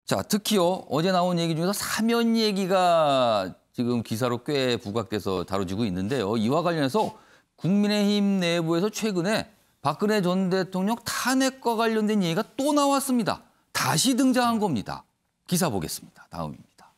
자, 특히요, 어제 나온 얘기 중에서 사면 얘기가 지금 기사로 꽤 부각돼서 다뤄지고 있는데요. 이와 관련해서 국민의힘 내부에서 최근에 박근혜 전 대통령 탄핵과 관련된 얘기가 또 나왔습니다. 다시 등장한 겁니다. 기사 보겠습니다. 다음입니다.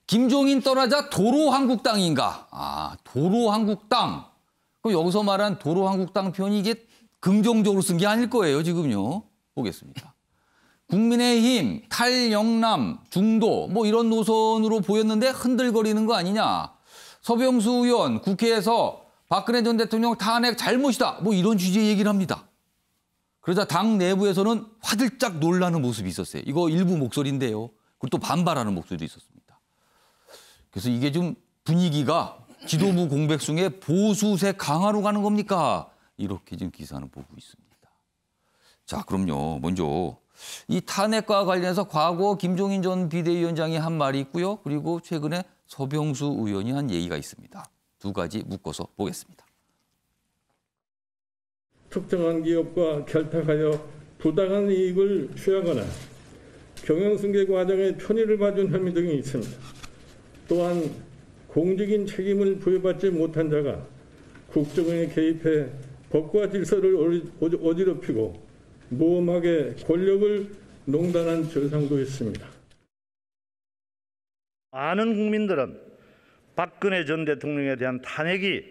김종인 떠나자 도로한국당인가? 아, 도로한국당. 그럼 여기서 말한 도로한국당 표현이 이게 긍정적으로 쓴 게 아닐 거예요, 지금요. 보겠습니다. 국민의힘, 탈영남, 중도 뭐 이런 노선으로 보였는데 흔들거리는 거 아니냐. 서병수 의원 국회에서 박근혜 전 대통령 탄핵 잘못이다. 뭐 이런 취지의 얘기를 합니다. 그러자 당 내부에서는 화들짝 놀라는 모습이 있었어요. 이거 일부 목소리인데요. 그리고 또 반발하는 목소리도 있었습니다. 그래서 이게 좀 분위기가 지도부 공백숭의 보수색 강화로 가는 겁니까? 이렇게 지금 기사는 보고 있습니다. 자, 그럼요. 먼저 이 탄핵과 관련해서 과거 김종인 전 비대위원장이 한 말이 있고요. 그리고 최근에 서병수 의원이 한 얘기가 있습니다. 두 가지 묶어서 보겠습니다. 특정한 기업과 결탁하여 부당한 이익을 취하거나 경영승계 과정에 편의를 봐준 혐의 등이 있습니다. 또한 공직인 책임을 부여받지 못한 자가 국정에 개입해 법과 질서를 어지럽히고 모험하게 권력을 농단한 절상도 있습니다. 많은 국민들은 박근혜 전 대통령에 대한 탄핵이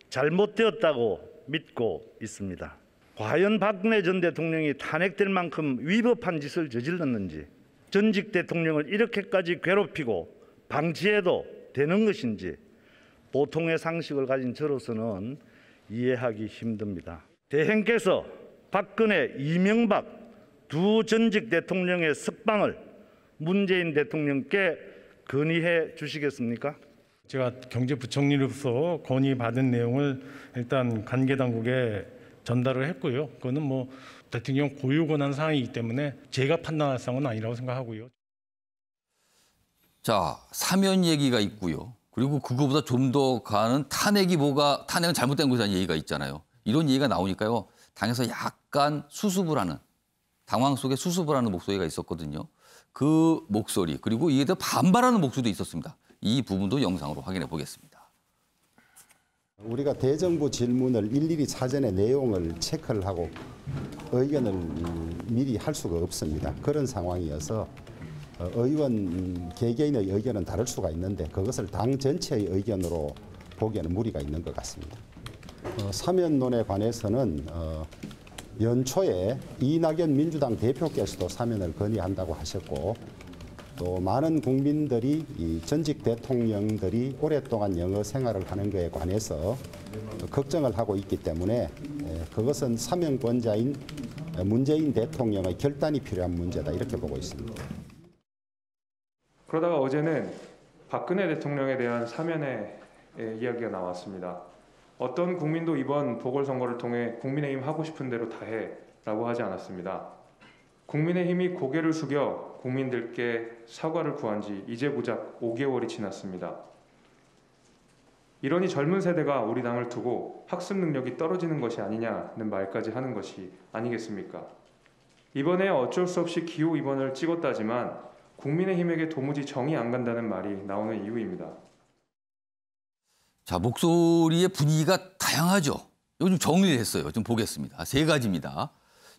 잘못되었다고 믿고 있습니다. 과연 박근혜 전 대통령이 탄핵될 만큼 위법한 짓을 저질렀는지, 전직 대통령을 이렇게까지 괴롭히고 방치해도 되는 것인지 보통의 상식을 가진 저로서는 이해하기 힘듭니다. 대행께서 박근혜, 이명박 두 전직 대통령의 석방을 문재인 대통령께 건의해 주시겠습니까? 제가 경제부총리로서 건의받은 내용을 일단 관계당국에 전달을 했고요. 그거는 뭐 대통령 고유 권한 사항이기 때문에 제가 판단할 사항은 아니라고 생각하고요. 자, 사면 얘기가 있고요. 그리고 그거보다 좀 더 가는 탄핵은 잘못된 것이라는 얘기가 있잖아요. 이런 얘기가 나오니까요. 당에서 약간 수습을 하는, 당황 속에 수습을 하는 목소리가 있었거든요. 그 목소리, 그리고 이에 대해 반발하는 목소리도 있었습니다. 이 부분도 영상으로 확인해 보겠습니다. 우리가 대정부 질문을 일일이 사전에 내용을 체크를 하고 의견을 미리 할 수가 없습니다. 그런 상황이어서 의원 개개인의 의견은 다를 수가 있는데 그것을 당 전체의 의견으로 보기에는 무리가 있는 것 같습니다. 사면론에 관해서는 연초에 이낙연 민주당 대표께서도 사면을 건의한다고 하셨고 또 많은 국민들이 이 전직 대통령들이 오랫동안 영어 생활을 하는 것에 관해서 걱정을 하고 있기 때문에 그것은 사면권자인 문재인 대통령의 결단이 필요한 문제다 이렇게 보고 있습니다. 그러다가 어제는 박근혜 대통령에 대한 사면의 이야기가 나왔습니다. 어떤 국민도 이번 보궐선거를 통해 국민의힘 하고 싶은 대로 다 해라고 하지 않았습니다. 국민의힘이 고개를 숙여 국민들께 사과를 구한 지 이제 고작 5개월이 지났습니다. 이러니 젊은 세대가 우리 당을 두고 학습 능력이 떨어지는 것이 아니냐는 말까지 하는 것이 아니겠습니까? 이번에 어쩔 수 없이 기호 2번을 찍었다지만 국민의힘에게 도무지 정이 안 간다는 말이 나오는 이유입니다. 자, 목소리의 분위기가 다양하죠. 이거 좀 정리를 했어요. 좀 보겠습니다. 세 가지입니다.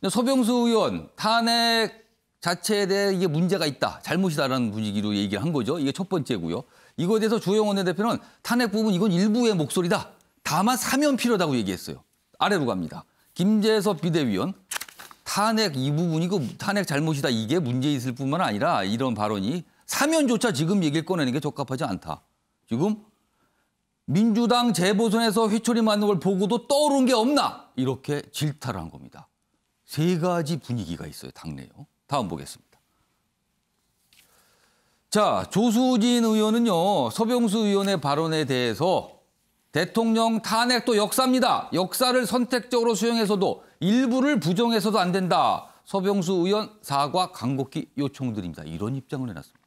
서병수 의원 탄핵 자체에 대해 이게 문제가 있다, 잘못이다라는 분위기로 얘기를 한 거죠. 이게 첫 번째고요. 이거에 대해서 주호영 원내대표는 탄핵 부분 이건 일부의 목소리다. 다만 사면 필요하다고 얘기했어요. 아래로 갑니다. 김재섭 비대위원 탄핵 이 부분이고 탄핵 잘못이다. 이게 문제 있을 뿐만 아니라 이런 발언이 사면조차 지금 얘기를 꺼내는 게 적합하지 않다. 지금 민주당 재보선에서 회초리 맞는 걸 보고도 떠오른 게 없나? 이렇게 질타를 한 겁니다. 세 가지 분위기가 있어요, 당내요. 다음 보겠습니다. 자, 조수진 의원은요, 서병수 의원의 발언에 대해서 대통령 탄핵도 역사입니다. 역사를 선택적으로 수용해서도 일부를 부정해서도 안 된다. 서병수 의원 사과 간곡히 요청드립니다. 이런 입장을 내놨습니다.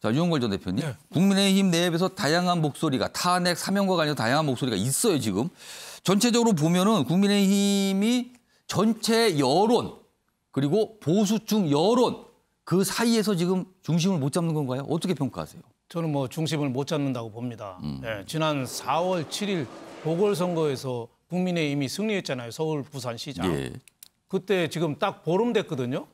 자, 유영걸 전 대표님. 네. 국민의힘 내부에서 다양한 목소리가 탄핵 사면과 관련해서 다양한 목소리가 있어요, 지금. 전체적으로 보면은 국민의힘이 전체 여론, 그리고 보수층 여론 그 사이에서 지금 중심을 못 잡는 건가요? 어떻게 평가하세요? 저는 뭐 중심을 못 잡는다고 봅니다. 예, 지난 4월 7일 보궐선거에서 국민의힘이 승리했잖아요. 서울, 부산시장. 예. 그때 지금 딱 보름 됐거든요.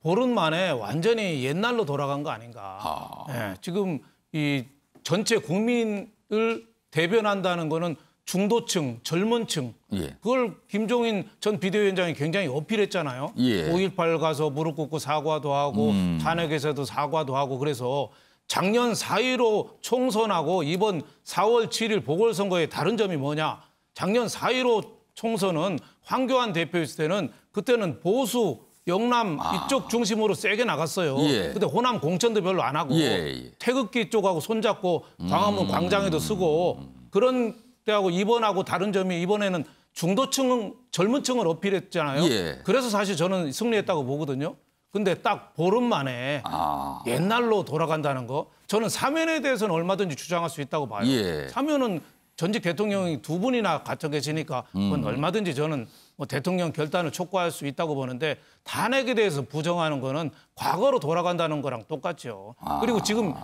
보름 만에 완전히 옛날로 돌아간 거 아닌가. 예, 지금 이 전체 국민을 대변한다는 거는 중도층, 젊은 층. 예. 그걸 김종인 전 비대위원장이 굉장히 어필했잖아요. 예. 5.18 가서 무릎 꿇고 사과도 하고 탄핵에서도 사과도 하고 그래서 작년 4.15 총선하고 이번 4월 7일 보궐선거의 다른 점이 뭐냐. 작년 4.15 총선은 황교안 대표 있을 때는 그때는 보수 영남 이쪽 중심으로 세게 나갔어요. 예. 근데 호남 공천도 별로 안 하고 예. 태극기 쪽하고 손잡고 광화문 광장에도 쓰고 그런 때하고 이번하고 다른 점이 이번에는 중도층 젊은 층을 어필했잖아요. 예. 그래서 사실 저는 승리했다고 보거든요. 근데 딱 보름 만에 옛날로 돌아간다는 거 저는 사면에 대해서는 얼마든지 주장할 수 있다고 봐요. 예. 사면은 전직 대통령이 2분이나 갇혀 계시니까 그건 얼마든지 저는 뭐 대통령 결단을 촉구할 수 있다고 보는데 탄핵에 대해서 부정하는 거는 과거로 돌아간다는 거랑 똑같죠. 그리고 지금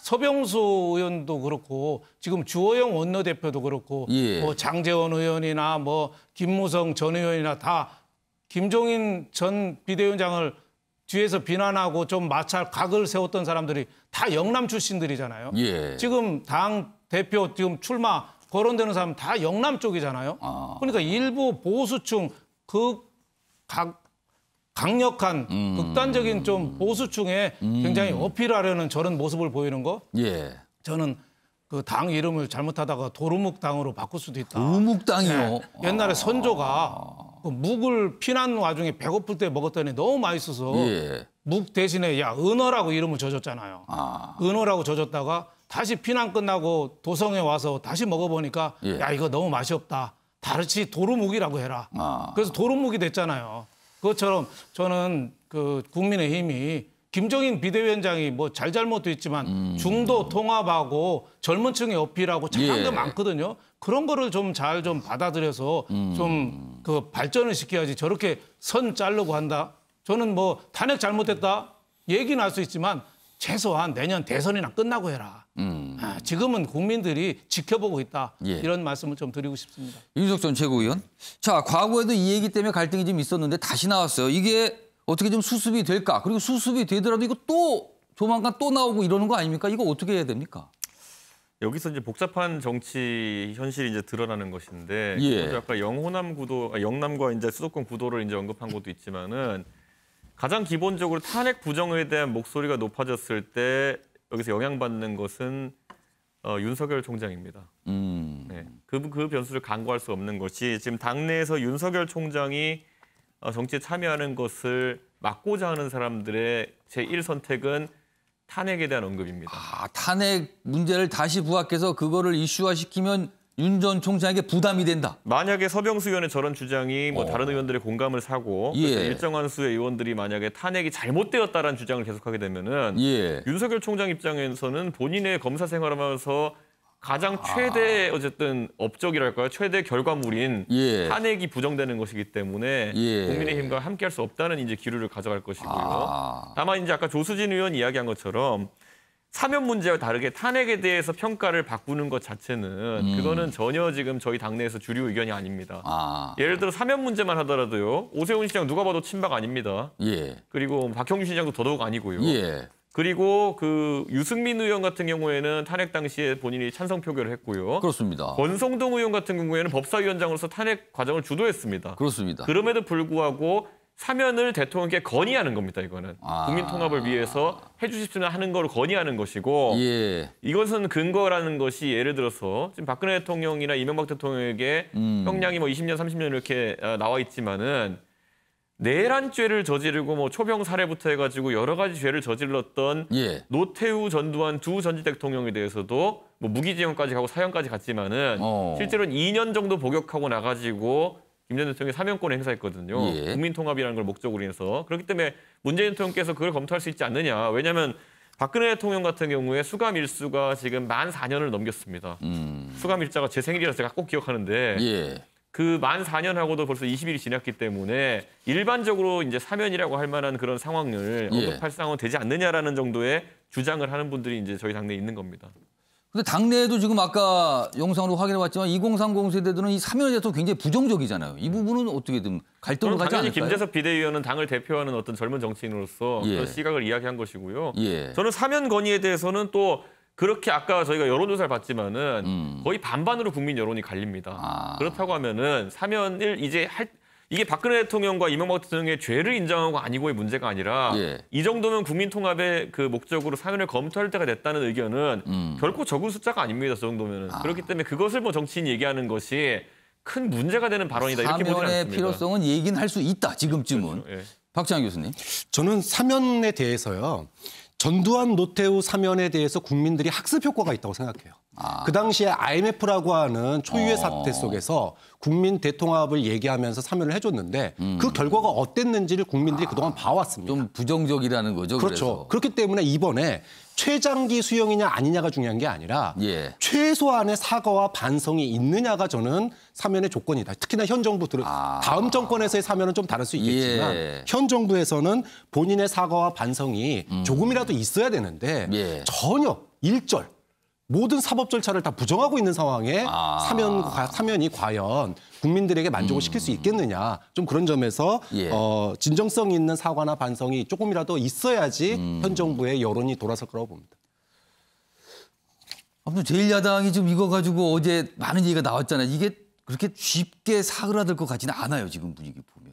서병수 의원도 그렇고 지금 주호영 원내대표도 그렇고 예. 뭐 장제원 의원이나 뭐 김무성 전 의원이나 다 김종인 전 비대위원장을 뒤에서 비난하고 좀 마찰 각을 세웠던 사람들이 다 영남 출신들이잖아요. 예. 지금 당 대표 지금 출마 거론되는 사람 다 영남 쪽이잖아요. 그러니까 일부 보수층 그 강력한 극단적인 좀 보수층에 굉장히 어필하려는 저런 모습을 보이는 거. 예. 저는 그 당 이름을 잘못하다가 도루묵당으로 바꿀 수도 있다. 도루묵당이요? 네. 옛날에 선조가 그 묵을 피난 와중에 배고플 때 먹었더니 너무 맛있어서 예. 묵 대신에 야 은어라고 이름을 져줬잖아요. 은어라고 져줬다가 다시 피난 끝나고 도성에 와서 다시 먹어보니까 예. 야 이거 너무 맛이 없다. 다르지 도루묵이라고 해라. 그래서 도루묵이 됐잖아요. 그것처럼 저는 그 국민의힘이 김종인 비대위원장이 뭐 잘잘못도 있지만 중도 통합하고 젊은 층에 어필하고 착한 예. 게 많거든요. 그런 거를 좀 잘 좀 받아들여서 좀 그 발전을 시켜야지 저렇게 선 자르고 한다. 저는 뭐 탄핵 잘못했다 얘기는 할 수 있지만 최소한 내년 대선이나 끝나고 해라. 지금은 국민들이 지켜보고 있다. 예. 이런 말씀을 좀 드리고 싶습니다. 윤석 전 최고위원. 자, 과거에도 이 얘기 때문에 갈등이 좀 있었는데 다시 나왔어요. 이게 어떻게 좀 수습이 될까? 그리고 수습이 되더라도 이거 또 조만간 또 나오고 이러는 거 아닙니까? 이거 어떻게 해야 됩니까? 여기서 이제 복잡한 정치 현실이 이제 드러나는 것인데, 예. 아까 영호남 구도, 영남과 이제 수도권 구도를 이제 언급한 것도 있지만은 가장 기본적으로 탄핵 부정에 대한 목소리가 높아졌을 때 여기서 영향받는 것은 윤석열 총장입니다. 네. 그 변수를 간과할 수 없는 것이 지금 당내에서 윤석열 총장이 정치에 참여하는 것을 막고자 하는 사람들의 제1선택은 탄핵에 대한 언급입니다. 탄핵 문제를 다시 부각해서 그거를 이슈화시키면 윤 전 총장에게 부담이 된다. 만약에 서병수 의원의 저런 주장이 뭐 다른 의원들의 공감을 사고 예. 일정한 수의 의원들이 만약에 탄핵이 잘못되었다라는 주장을 계속하게 되면은 예. 윤석열 총장 입장에서는 본인의 검사 생활하면서 가장 최대 어쨌든 업적이랄까요? 최대 결과물인 예. 탄핵이 부정되는 것이기 때문에 예. 국민의힘과 함께할 수 없다는 이제 기류를 가져갈 것이고요. 다만 이제 아까 조수진 의원이 이야기한 것처럼 사면 문제와 다르게 탄핵에 대해서 평가를 바꾸는 것 자체는 그거는 전혀 지금 저희 당내에서 주류 의견이 아닙니다. 예를 들어 사면 문제만 하더라도요. 오세훈 시장 누가 봐도 친박 아닙니다. 예. 그리고 박형준 시장도 더더욱 아니고요. 예. 그리고 그 유승민 의원 같은 경우에는 탄핵 당시에 본인이 찬성 표결을 했고요. 그렇습니다. 권성동 의원 같은 경우에는 법사위원장으로서 탄핵 과정을 주도했습니다. 그렇습니다. 그럼에도 불구하고 사면을 대통령께 건의하는 겁니다. 이거는 국민 통합을 위해서 해주십시오 하는 걸 건의하는 것이고 예. 이것은 근거라는 것이 예를 들어서 지금 박근혜 대통령이나 이명박 대통령에게 형량이 뭐 20년, 30년 이렇게 나와 있지만은 내란죄를 저지르고 뭐 초병 살해부터 해가지고 여러 가지 죄를 저질렀던 예. 노태우, 전두환 두 전직 대통령에 대해서도 뭐 무기징역까지 가고 사형까지 갔지만은 실제로는 2년 정도 복역하고 나가지고 김 전 대통령이 사면권을 행사했거든요. 예. 국민통합이라는 걸 목적으로 해서. 그렇기 때문에 문재인 대통령께서 그걸 검토할 수 있지 않느냐. 왜냐하면 박근혜 대통령 같은 경우에 수감 일수가 지금 만 4년을 넘겼습니다. 수감 일자가 제 생일이라서 제가 꼭 기억하는데 예. 그 만 4년하고도 벌써 20일이 지났기 때문에 일반적으로 이제 사면이라고 할 만한 그런 상황을 예. 언급할 상황은 되지 않느냐라는 정도의 주장을 하는 분들이 이제 저희 당내에 있는 겁니다. 근데 당내에도 지금 아까 영상으로 확인해봤지만 2030 세대들은 이 사면에 대해서 굉장히 부정적이잖아요. 이 부분은 어떻게든 갈등을 저는 가지 당연히 않을까요? 김재섭 비대위원은 당을 대표하는 어떤 젊은 정치인으로서 예. 그런 시각을 이야기한 것이고요. 예. 저는 사면 건의에 대해서는 또 그렇게 아까 저희가 여론조사를 봤지만은 거의 반반으로 국민 여론이 갈립니다. 아. 그렇다고 하면은 사면을 이제 이게 박근혜 대통령과 이명박 대통령의 죄를 인정하고 아니고의 문제가 아니라 예. 이 정도면 국민 통합의 그 목적으로 사면을 검토할 때가 됐다는 의견은 결코 적은 숫자가 아닙니다. 저 정도면은. 그렇기 때문에 그것을 뭐 정치인이 얘기하는 것이 큰 문제가 되는 발언이다 이렇게 보지는 사면의 않습니다. 필요성은 얘기는 할 수 있다. 지금쯤은. 그렇죠. 예. 박지원 교수님. 저는 사면에 대해서요. 전두환 노태우 사면에 대해서 국민들이 학습 효과가 있다고 생각해요. 그 당시에 IMF라고 하는 초유의 사태 속에서 국민 대통합을 얘기하면서 사면을 해줬는데 그 결과가 어땠는지를 국민들이 그동안 봐왔습니다. 좀 부정적이라는 거죠. 그렇죠. 그래서. 그렇기 때문에 이번에 최장기 수용이냐 아니냐가 중요한 게 아니라 예. 최소한의 사과와 반성이 있느냐가 저는 사면의 조건이다. 특히나 현 정부 다음 정권에서의 사면은 좀 다를 수 있겠지만 예. 현 정부에서는 본인의 사과와 반성이 조금이라도 있어야 되는데 예. 전혀 일절 모든 사법 절차를 다 부정하고 있는 상황에 사면이 과연 국민들에게 만족을 시킬 수 있겠느냐. 좀 그런 점에서 예. 진정성 있는 사과나 반성이 조금이라도 있어야지 현 정부의 여론이 돌아설 거라고 봅니다. 아무튼 제1야당이 지금 이거 가지고 어제 많은 얘기가 나왔잖아요. 이게 그렇게 쉽게 사그라들 것 같지는 않아요. 지금 분위기 보면.